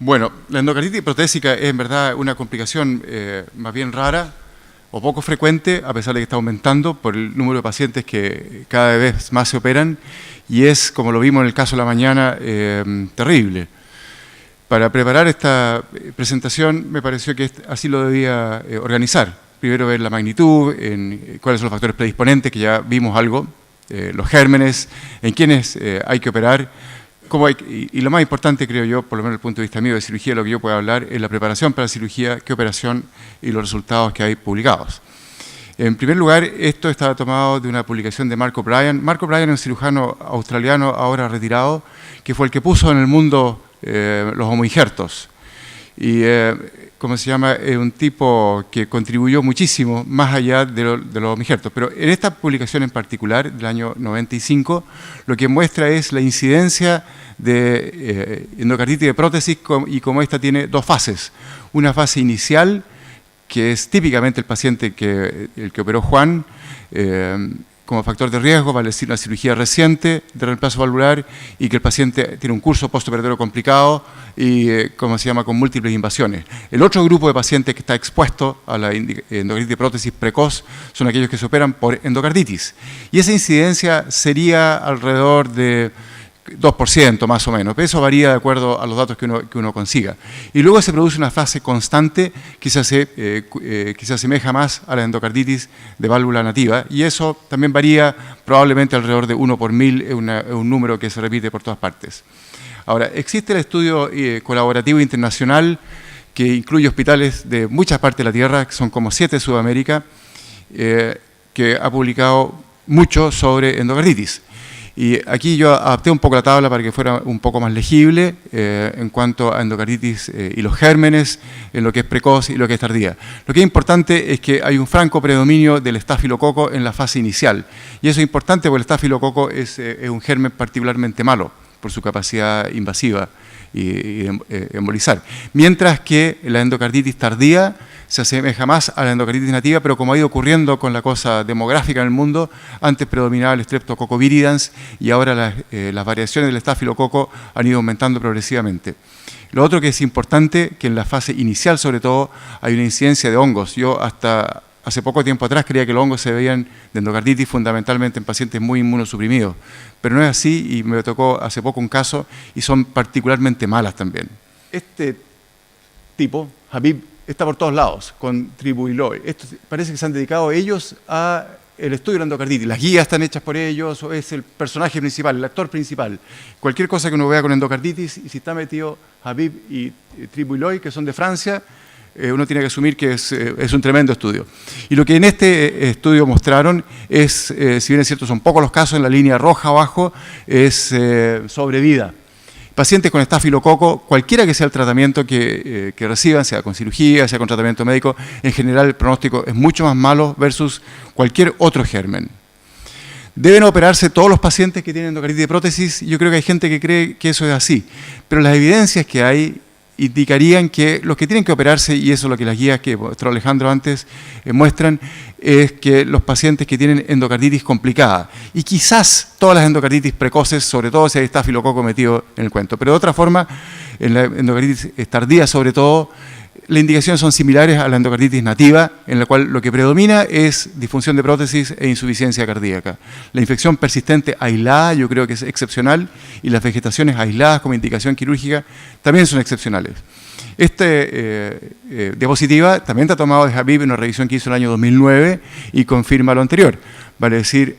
Bueno, la endocarditis protésica es en verdad una complicación más bien rara o poco frecuente, a pesar de que está aumentando por el número de pacientes que cada vez más se operan, y es, como lo vimos en el caso de la mañana, terrible. Para preparar esta presentación me pareció que así lo debía organizar. Primero ver la magnitud, cuáles son los factores predisponentes, que ya vimos algo, los gérmenes, en quiénes hay que operar, y lo más importante, creo yo, por lo menos desde el punto de vista mío de cirugía, lo que yo puedo hablar es la preparación para la cirugía, qué operación y los resultados que hay publicados. En primer lugar, esto está tomado de una publicación de Mark O'Brien. Mark O'Brien es un cirujano australiano ahora retirado, que fue el que puso en el mundo los homoinjertos. Y, ¿cómo se llama? Es un tipo que contribuyó muchísimo más allá de los homoinjertos. Pero en esta publicación en particular, del año 95, lo que muestra es la incidencia de endocarditis de prótesis y cómo esta tiene dos fases. Una fase inicial, que es típicamente el paciente el que operó Juan, como factor de riesgo, vale decir una cirugía reciente de reemplazo valvular y que el paciente tiene un curso postoperatorio complicado y, como se llama, con múltiples invasiones. El otro grupo de pacientes que está expuesto a la endocarditis de prótesis precoz son aquellos que se operan por endocarditis. Y esa incidencia sería alrededor de 2% más o menos, pero eso varía de acuerdo a los datos que uno consiga. Y luego se produce una fase constante que se asemeja más a la endocarditis de válvula nativa, y eso también varía probablemente alrededor de 1 por 1000, es un número que se repite por todas partes. Ahora, existe el estudio colaborativo internacional que incluye hospitales de muchas partes de la Tierra, que son como 7 de Sudamérica, que ha publicado mucho sobre endocarditis. Y aquí yo adapté un poco la tabla para que fuera un poco más legible en cuanto a endocarditis y los gérmenes, en lo que es precoz y lo que es tardía. Lo que es importante es que hay un franco predominio del estafilococo en la fase inicial. Y eso es importante porque el estafilococo es un germen particularmente malo por su capacidad invasiva y embolizar. Mientras que la endocarditis tardía se asemeja más a la endocarditis nativa, pero como ha ido ocurriendo con la cosa demográfica en el mundo, antes predominaba el Streptococcus viridans y ahora las variaciones del estafilococo han ido aumentando progresivamente. Lo otro que es importante, que en la fase inicial sobre todo hay una incidencia de hongos. Yo hasta hace poco tiempo atrás creía que los hongos se veían de endocarditis fundamentalmente en pacientes muy inmunosuprimidos, pero no es así y me tocó hace poco un caso y son particularmente malas también. Este tipo, Habib, está por todos lados, con Tribuiloy. Esto parece que se han dedicado ellos al estudio de la endocarditis. Las guías están hechas por ellos, o es el personaje principal, el actor principal. Cualquier cosa que uno vea con endocarditis, y si está metido Habib y Tribuiloy, que son de Francia, uno tiene que asumir que es un tremendo estudio. Y lo que en este estudio mostraron es, si bien es cierto, son pocos los casos, en la línea roja abajo, es sobrevida. Pacientes con estafilococo, cualquiera que sea el tratamiento que reciban, sea con cirugía, sea con tratamiento médico, en general el pronóstico es mucho más malo versus cualquier otro germen. ¿Deben operarse todos los pacientes que tienen endocarditis de prótesis? Yo creo que hay gente que cree que eso es así, pero las evidencias que hay indicarían que los que tienen que operarse, y eso es lo que las guías que mostró Alejandro antes muestran, es que los pacientes que tienen endocarditis complicada, y quizás todas las endocarditis precoces, sobre todo si hay estafilococo metido en el cuento, pero de otra forma, en la endocarditis tardía sobre todo, las indicaciones son similares a la endocarditis nativa, en la cual lo que predomina es disfunción de prótesis e insuficiencia cardíaca. La infección persistente aislada yo creo que es excepcional, y las vegetaciones aisladas como indicación quirúrgica también son excepcionales. Esta diapositiva también está tomado de Habib en una revisión que hizo en el año 2009 y confirma lo anterior. Vale decir,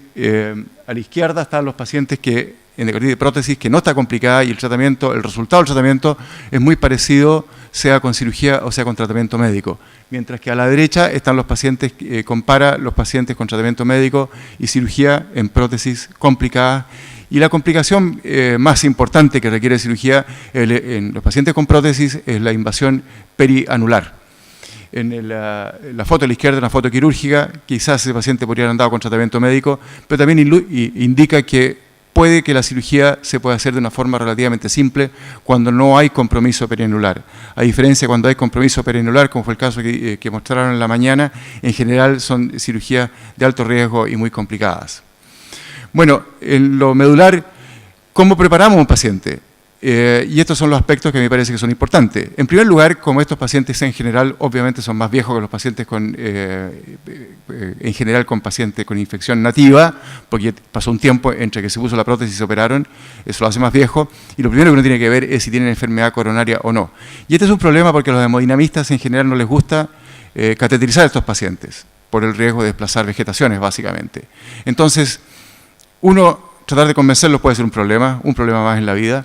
a la izquierda están los pacientes que endocarditis de prótesis que no está complicada y el resultado del tratamiento es muy parecido, sea con cirugía o sea con tratamiento médico. Mientras que a la derecha están los pacientes, compara los pacientes con tratamiento médico y cirugía en prótesis complicadas. Y la complicación más importante que requiere cirugía en los pacientes con prótesis es la invasión perianular. En la foto de la izquierda, una foto quirúrgica, quizás ese paciente podría haber andado con tratamiento médico, pero también indica que puede que la cirugía se pueda hacer de una forma relativamente simple cuando no hay compromiso perianular. A diferencia de cuando hay compromiso perianular, como fue el caso que mostraron en la mañana, en general son cirugías de alto riesgo y muy complicadas. Bueno, en lo medular, ¿cómo preparamos a un paciente? Y estos son los aspectos que me parece que son importantes. En primer lugar, como estos pacientes en general obviamente son más viejos que los pacientes en general con pacientes con infección nativa, porque pasó un tiempo entre que se puso la prótesis y se operaron, eso lo hace más viejo, y lo primero que uno tiene que ver es si tienen enfermedad coronaria o no. Y este es un problema porque a los hemodinamistas en general no les gusta cateterizar a estos pacientes, por el riesgo de desplazar vegetaciones, básicamente. Entonces, tratar de convencerlos puede ser un problema más en la vida.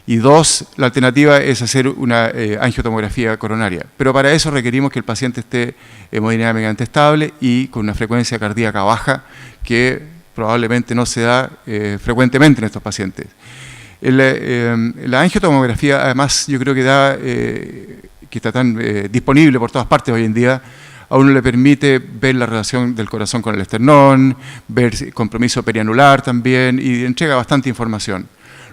Y dos, la alternativa es hacer una angiotomografía coronaria. Pero para eso requerimos que el paciente esté hemodinámicamente estable y con una frecuencia cardíaca baja, que probablemente no se da frecuentemente en estos pacientes. La angiotomografía, además, yo creo que está tan disponible por todas partes hoy en día, a uno le permite ver la relación del corazón con el esternón, ver compromiso perianular también, y entrega bastante información.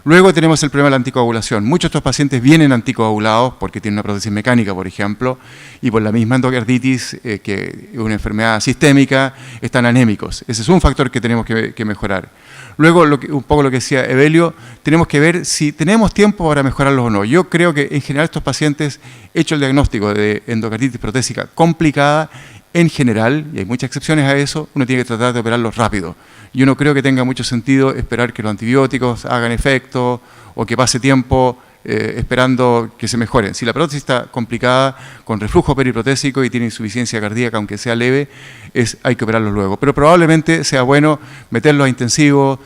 Luego tenemos el problema de la anticoagulación. Muchos de estos pacientes vienen anticoagulados porque tienen una prótesis mecánica, por ejemplo, y por la misma endocarditis, que es una enfermedad sistémica, están anémicos. Ese es un factor que tenemos que mejorar. Luego, un poco lo que decía Evelio, tenemos que ver si tenemos tiempo para mejorarlos o no. Yo creo que en general estos pacientes, hecho el diagnóstico de endocarditis protésica complicada, en general, y hay muchas excepciones a eso, uno tiene que tratar de operarlos rápido. Yo no creo que tenga mucho sentido esperar que los antibióticos hagan efecto o que pase tiempo esperando que se mejoren. Si la prótesis está complicada, con reflujo periprotésico y tiene insuficiencia cardíaca, aunque sea leve, hay que operarlos luego. Pero probablemente sea bueno meterlos a intensivo,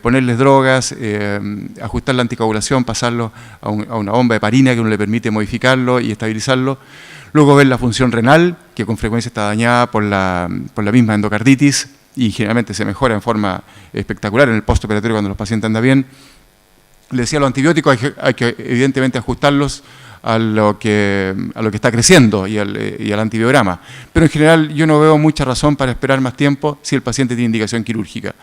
ponerles drogas, ajustar la anticoagulación, pasarlos a una bomba heparina que uno le permite modificarlo y estabilizarlo. Luego ver la función renal, que con frecuencia está dañada por la misma endocarditis y generalmente se mejora en forma espectacular en el postoperatorio cuando los pacientes andan bien. Le decía, los antibióticos hay que evidentemente ajustarlos a lo que está creciendo y al antibiograma. Pero en general yo no veo mucha razón para esperar más tiempo si el paciente tiene indicación quirúrgica.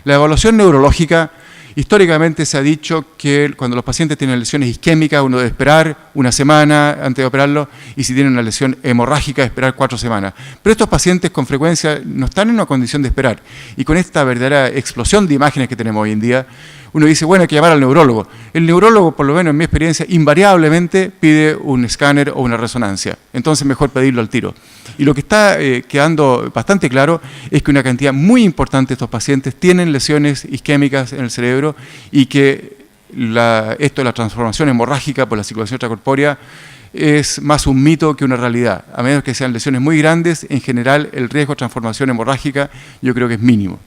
La evaluación neurológica, históricamente se ha dicho que cuando los pacientes tienen lesiones isquémicas uno debe esperar una semana antes de operarlo, y si tienen una lesión hemorrágica esperar 4 semanas. Pero estos pacientes con frecuencia no están en una condición de esperar, y con esta verdadera explosión de imágenes que tenemos hoy en día, uno dice, bueno, hay que llamar al neurólogo. El neurólogo, por lo menos en mi experiencia, invariablemente pide un escáner o una resonancia. Entonces mejor pedirlo al tiro. Y lo que está quedando bastante claro es que una cantidad muy importante de estos pacientes tienen lesiones isquémicas en el cerebro, y que esto de la transformación hemorrágica por la circulación extracorpórea es más un mito que una realidad. A menos que sean lesiones muy grandes, en general el riesgo de transformación hemorrágica yo creo que es mínimo.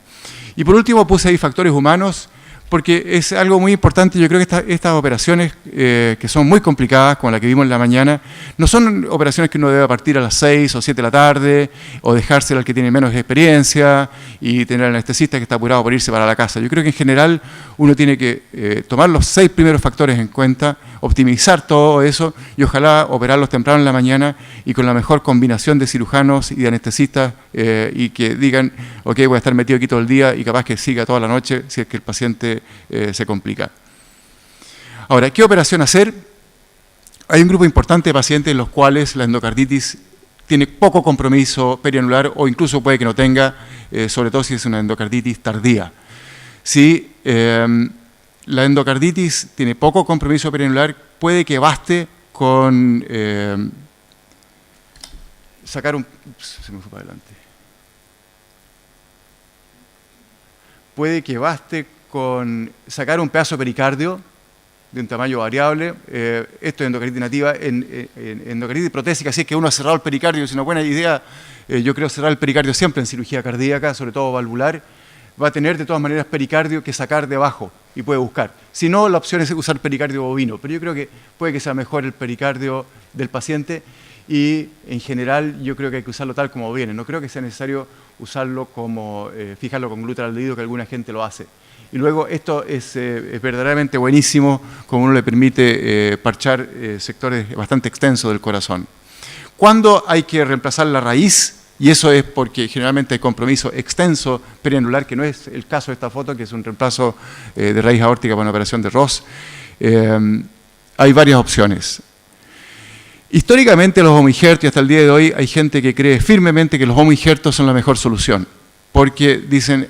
Y por último puse ahí factores humanos, porque es algo muy importante. Yo creo que estas operaciones, que son muy complicadas, como la que vimos en la mañana, no son operaciones que uno debe partir a las 6 o 7 de la tarde, o dejársela al que tiene menos experiencia, y tener al anestesista que está apurado por irse para la casa. Yo creo que en general uno tiene que tomar los 6 primeros factores en cuenta, optimizar todo eso, y ojalá operarlos temprano en la mañana y con la mejor combinación de cirujanos y de anestesistas, y que digan, ok, voy a estar metido aquí todo el día, y capaz que siga toda la noche si es que el paciente se complica. Ahora, ¿qué operación hacer? Hay un grupo importante de pacientes en los cuales la endocarditis tiene poco compromiso perianular, o incluso puede que no tenga, sobre todo si es una endocarditis tardía. Si la endocarditis tiene poco compromiso perianular, puede que baste con sacar un... Se me fue para adelante. Puede que baste con sacar un pedazo de pericardio de un tamaño variable. Esto es endocarditis nativa. En endocarditis protésica, si es que uno ha cerrado el pericardio, es una buena idea, yo creo cerrar el pericardio siempre en cirugía cardíaca, sobre todo valvular, va a tener de todas maneras pericardio que sacar de abajo y puede buscar. Si no, la opción es usar pericardio bovino, pero yo creo que puede que sea mejor el pericardio del paciente, y en general yo creo que hay que usarlo tal como viene. No creo que sea necesario usarlo como, fijarlo con glutaraldehído, que alguna gente lo hace. Y luego esto es verdaderamente buenísimo, como uno le permite parchar sectores bastante extensos del corazón. ¿Cuándo hay que reemplazar la raíz? Y eso es porque generalmente hay compromiso extenso perianular, que no es el caso de esta foto, que es un reemplazo de raíz aórtica para una operación de Ross. Hay varias opciones. Históricamente los homoinjertos, y hasta el día de hoy hay gente que cree firmemente que los homoinjertos son la mejor solución. porque dicen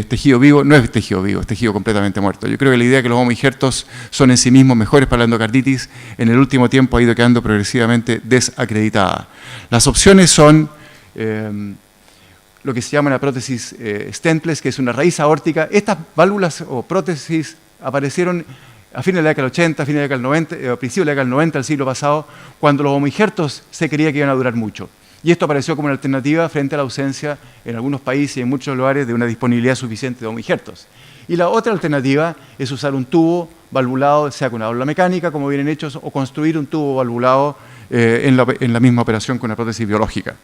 tejido vivo, no es tejido vivo, es tejido completamente muerto. Yo creo que la idea de que los homoinjertos son en sí mismos mejores para la endocarditis, en el último tiempo ha ido quedando progresivamente desacreditada. Las opciones son lo que se llama la prótesis stentless, que es una raíz aórtica. Estas válvulas o prótesis aparecieron a fines de la década del 80, a fines de la década del 90, a principios de la década del 90 del siglo pasado, cuando los homoinjertos se creía que iban a durar mucho. Y esto apareció como una alternativa frente a la ausencia en algunos países y en muchos lugares de una disponibilidad suficiente de homoinjertos. Y la otra alternativa es usar un tubo valvulado, sea con una válvula mecánica, como vienen hechos, o construir un tubo valvulado en la misma operación con una prótesis biológica.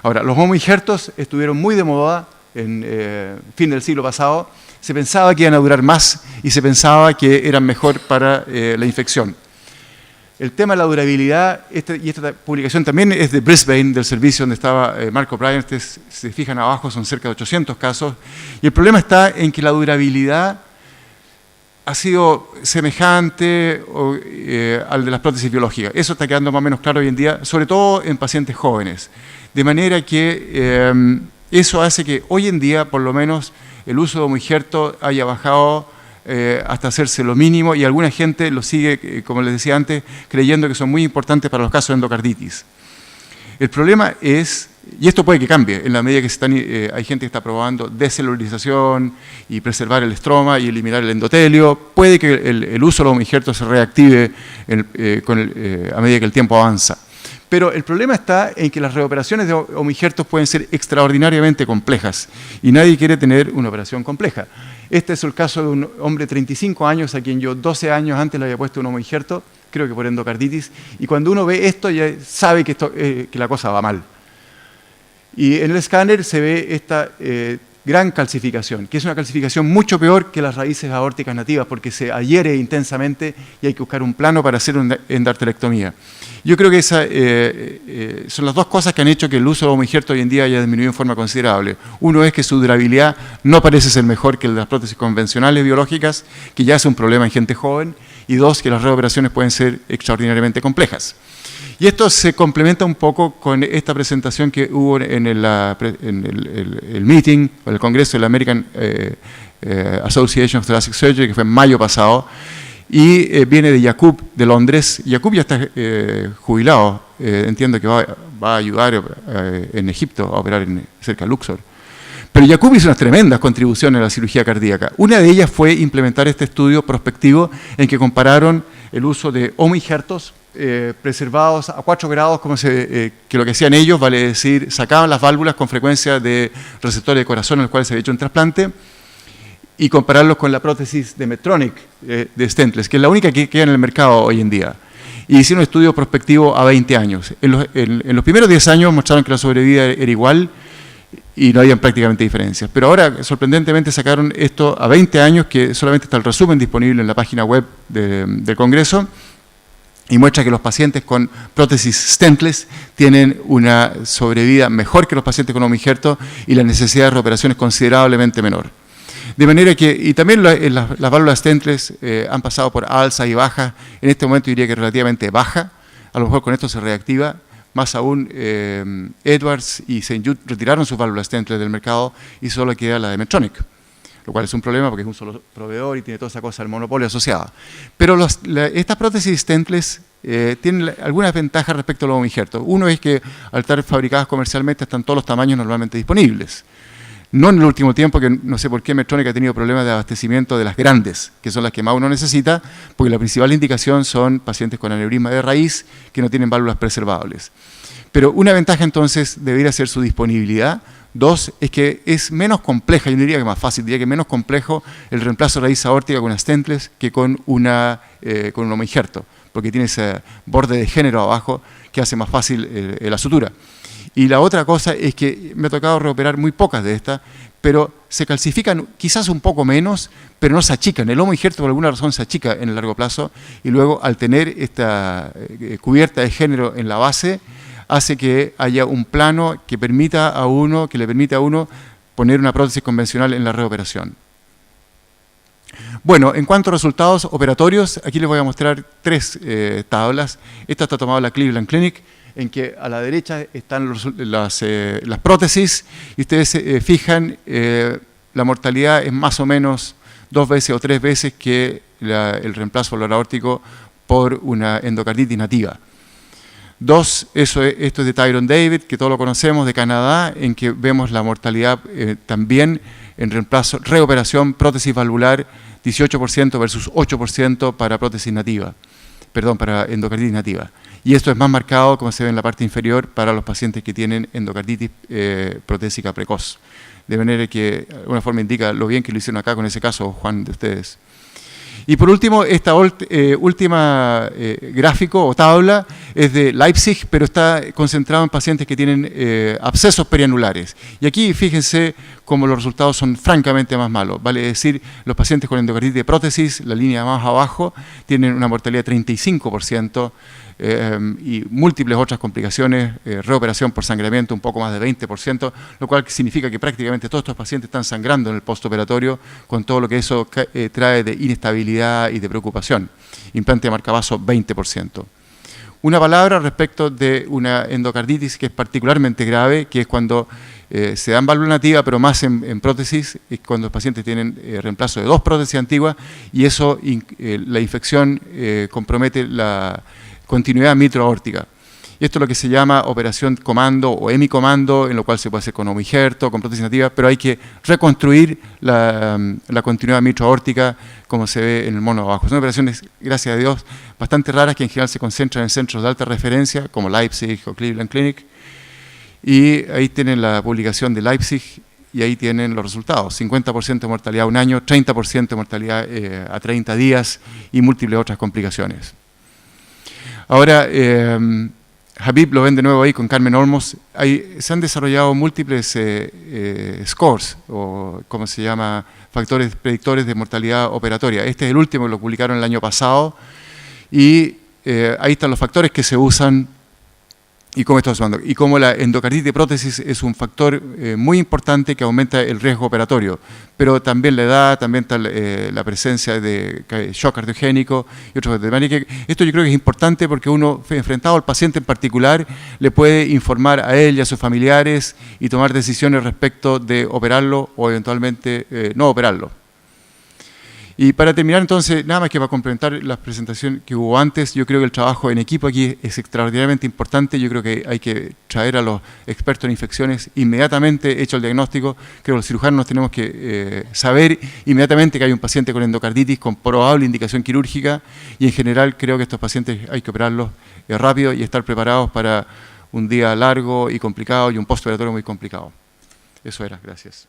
Ahora, los homoinjertos estuvieron muy de moda en fin del siglo pasado. Se pensaba que iban a durar más y se pensaba que eran mejor para la infección. El tema de la durabilidad, y esta publicación también es de Brisbane, del servicio donde estaba Mark O'Brien. Ustedes se fijan abajo, son cerca de 800 casos. Y el problema está en que la durabilidad ha sido semejante al de las prótesis biológicas. Eso está quedando más o menos claro hoy en día, sobre todo en pacientes jóvenes. De manera que eso hace que hoy en día, por lo menos, el uso de homoinjerto haya bajado hasta hacerse lo mínimo, y alguna gente lo sigue, como les decía antes, creyendo que son muy importantes para los casos de endocarditis. El problema es, y esto puede que cambie, en la medida que hay gente que está probando descelularización y preservar el estroma y eliminar el endotelio, puede que el uso de los homoinjertos se reactive a medida que el tiempo avanza. Pero el problema está en que las reoperaciones de homoinjertos pueden ser extraordinariamente complejas y nadie quiere tener una operación compleja. Este es el caso de un hombre de 35 años a quien yo 12 años antes le había puesto un homoinjerto, creo que por endocarditis, y cuando uno ve esto ya sabe que la cosa va mal. Y en el escáner se ve esta gran calcificación, que es una calcificación mucho peor que las raíces aórticas nativas, porque se adhiere intensamente y hay que buscar un plano para hacer una endarterectomía. Yo creo que esas son las dos cosas que han hecho que el uso de homoinjerto hoy en día haya disminuido en forma considerable. Uno es que su durabilidad no parece ser mejor que las prótesis convencionales biológicas, que ya es un problema en gente joven, y dos, que las reoperaciones pueden ser extraordinariamente complejas. Y esto se complementa un poco con esta presentación que hubo en el meeting, o el congreso de la American Association of Thoracic Surgery, que fue en mayo pasado, y viene de Yacoub, de Londres. Yacoub ya está jubilado, entiendo que va a ayudar en Egipto a operar cerca de Luxor. Pero Yacoub hizo unas tremendas contribuciones a la cirugía cardíaca. Una de ellas fue implementar este estudio prospectivo en que compararon el uso de homoinjertos preservados a 4 grados, que lo que hacían ellos, vale decir, sacaban las válvulas con frecuencia de receptores de corazón en los cuales se había hecho un trasplante, y compararlos con la prótesis de Medtronic, de stentless, que es la única que queda en el mercado hoy en día. Y hicieron un estudio prospectivo a 20 años. En los primeros 10 años mostraron que la sobrevida era igual y no había prácticamente diferencias. Pero ahora, sorprendentemente, sacaron esto a 20 años, que solamente está el resumen disponible en la página web del Congreso, y muestra que los pacientes con prótesis stentless tienen una sobrevida mejor que los pacientes con homoinjerto y la necesidad de reoperación es considerablemente menor. De manera que, y también las válvulas stentless han pasado por alza y baja. En este momento diría que relativamente baja. A lo mejor con esto se reactiva. Más aún, Edwards y St. Jude retiraron sus válvulas stentless del mercado y solo queda la de Medtronic, lo cual es un problema porque es un solo proveedor y tiene toda esa cosa del monopolio asociada. Pero estas prótesis stentless tienen algunas ventajas respecto a los homoinjertos. Uno es que al estar fabricadas comercialmente están todos los tamaños normalmente disponibles. No en el último tiempo, que no sé por qué Medtronic ha tenido problemas de abastecimiento de las grandes, que son las que más uno necesita, porque la principal indicación son pacientes con aneurisma de raíz que no tienen válvulas preservables. Pero una ventaja entonces debería ser su disponibilidad. Dos, es que es menos compleja, yo no diría que más fácil, diría que menos complejo el reemplazo de raíz aórtica con una stentless que con un homoinjerto, porque tiene ese borde de género abajo que hace más fácil la sutura. Y la otra cosa es que me ha tocado reoperar muy pocas de estas, pero se calcifican quizás un poco menos, pero no se achican. El homoinjerto por alguna razón se achica en el largo plazo y luego al tener esta cubierta de género en la base, hace que haya un plano que le permite a uno poner una prótesis convencional en la reoperación. Bueno, en cuanto a resultados operatorios, aquí les voy a mostrar 3 tablas. Esta está tomada de la Cleveland Clinic. en que a la derecha están las prótesis, y ustedes se fijan, la mortalidad es más o menos 2 veces o 3 veces que el reemplazo valvular aórtico por una endocarditis nativa. Esto es de Tyrone David, que todos lo conocemos, de Canadá, en que vemos la mortalidad también en reemplazo, reoperación, prótesis valvular, 18% versus 8% para prótesis nativa, perdón, para endocarditis nativa. Y esto es más marcado, como se ve en la parte inferior, para los pacientes que tienen endocarditis protésica precoz. De manera que, de alguna forma, indica lo bien que lo hicieron acá con ese caso, Juan, de ustedes. Y por último, esta última gráfico o tabla es de Leipzig, pero está concentrado en pacientes que tienen abscesos perianulares. Y aquí fíjense cómo los resultados son francamente más malos. Vale decir, los pacientes con endocarditis de prótesis, la línea más abajo, tienen una mortalidad de 35%, y múltiples otras complicaciones, reoperación por sangramiento un poco más de 20%, lo cual significa que prácticamente todos estos pacientes están sangrando en el postoperatorio, con todo lo que eso trae de inestabilidad y de preocupación. Implante de marcapaso 20%. Una palabra respecto de una endocarditis que es particularmente grave, que es cuando se dan válvula nativa, pero más en prótesis, es cuando los pacientes tienen reemplazo de 2 prótesis antiguas, y eso, la infección compromete la continuidad mitroaórtica. Esto es lo que se llama operación comando o hemicomando, en lo cual se puede hacer con omigerto, con prótesis nativa, pero hay que reconstruir la continuidad mitroaórtica, como se ve en el mono abajo. Son operaciones, gracias a Dios, bastante raras, que en general se concentran en centros de alta referencia, como Leipzig o Cleveland Clinic. Y ahí tienen la publicación de Leipzig, y ahí tienen los resultados. 50% de mortalidad a 1 año, 30% de mortalidad a 30 días, y múltiples otras complicaciones. Ahora, Habib lo ven de nuevo ahí con Carmen Olmos. Se han desarrollado múltiples scores, o como se llama, factores predictores de mortalidad operatoria. Este es el último, que lo publicaron el año pasado, y ahí están los factores que se usan y cómo está usando. Y como la endocarditis de prótesis es un factor muy importante que aumenta el riesgo operatorio, pero también la edad, también está la presencia de shock cardiogénico y otros. De manera que esto yo creo que es importante, porque uno, enfrentado al paciente en particular, le puede informar a él y a sus familiares y tomar decisiones respecto de operarlo o eventualmente no operarlo. Y para terminar, entonces, nada más que para complementar la presentación que hubo antes, yo creo que el trabajo en equipo aquí es extraordinariamente importante. Yo creo que hay que traer a los expertos en infecciones inmediatamente hecho el diagnóstico. Creo que los cirujanos tenemos que saber inmediatamente que hay un paciente con endocarditis con probable indicación quirúrgica, y en general creo que estos pacientes hay que operarlos rápido y estar preparados para un día largo y complicado y un postoperatorio muy complicado. Eso era, gracias.